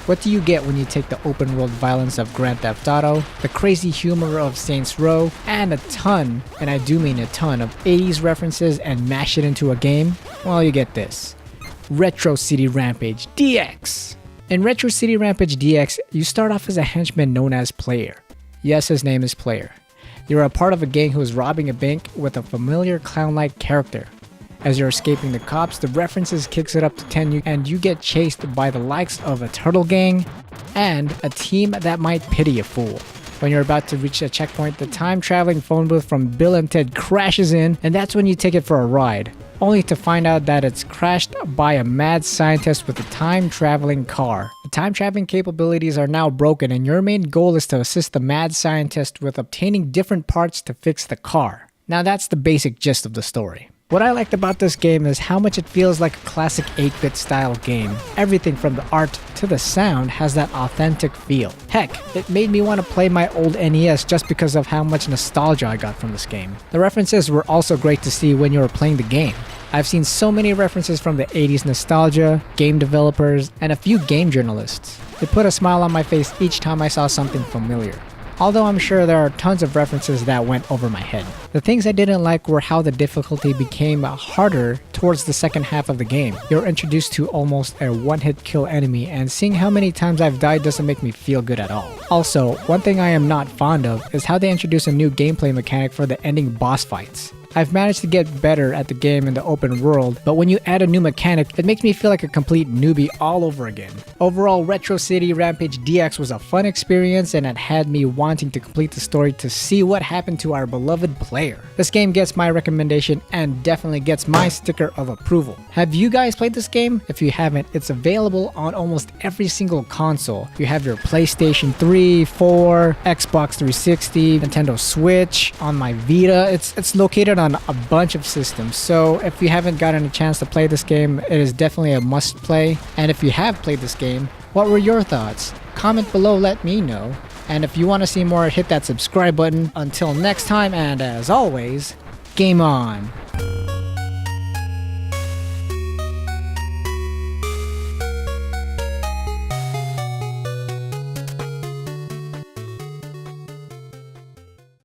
What do you get when you take the open world violence of Grand Theft Auto, the crazy humor of Saints Row, and a ton, and I do mean a ton, of 80s references and mash it into a game? Well, you get this. Retro City Rampage DX! In Retro City Rampage DX, you start off as a henchman known as Player. Yes, his name is Player. You're a part of a gang who is robbing a bank with a familiar clown-like character. As you're escaping the cops, the references kicks it up to 10 and you get chased by the likes of a turtle gang and a team that might pity a fool. When you're about to reach a checkpoint, the time-traveling phone booth from Bill and Ted crashes in, and that's when you take it for a ride, only to find out that it's crashed by a mad scientist with a time-traveling car. The time-traveling capabilities are now broken, and your main goal is to assist the mad scientist with obtaining different parts to fix the car. Now that's the basic gist of the story. What I liked about this game is how much it feels like a classic 8-bit style game. Everything from the art to the sound has that authentic feel. Heck, it made me want to play my old NES just because of how much nostalgia I got from this game. The references were also great to see when you were playing the game. I've seen so many references from the 80s nostalgia, game developers, and a few game journalists. It put a smile on my face each time I saw something familiar. Although I'm sure there are tons of references that went over my head. The things I didn't like were how the difficulty became harder towards the second half of the game. You're introduced to almost a one-hit kill enemy, and seeing how many times I've died doesn't make me feel good at all. Also, one thing I am not fond of is how they introduce a new gameplay mechanic for the ending boss fights. I've managed to get better at the game in the open world, but when you add a new mechanic, it makes me feel like a complete newbie all over again. Overall, Retro City Rampage DX was a fun experience, and it had me wanting to complete the story to see what happened to our beloved Player. This game gets my recommendation and definitely gets my sticker of approval. Have you guys played this game? If you haven't, it's available on almost every single console. You have your PlayStation 3, 4, Xbox 360, Nintendo Switch, on my Vita. It's located on a bunch of systems, so if you haven't gotten a chance to play this game, it is definitely a must play. And if you have played this game, what were your thoughts? Comment below, let me know. And if you want to see more, hit that subscribe button. Until next time, and as always, game on!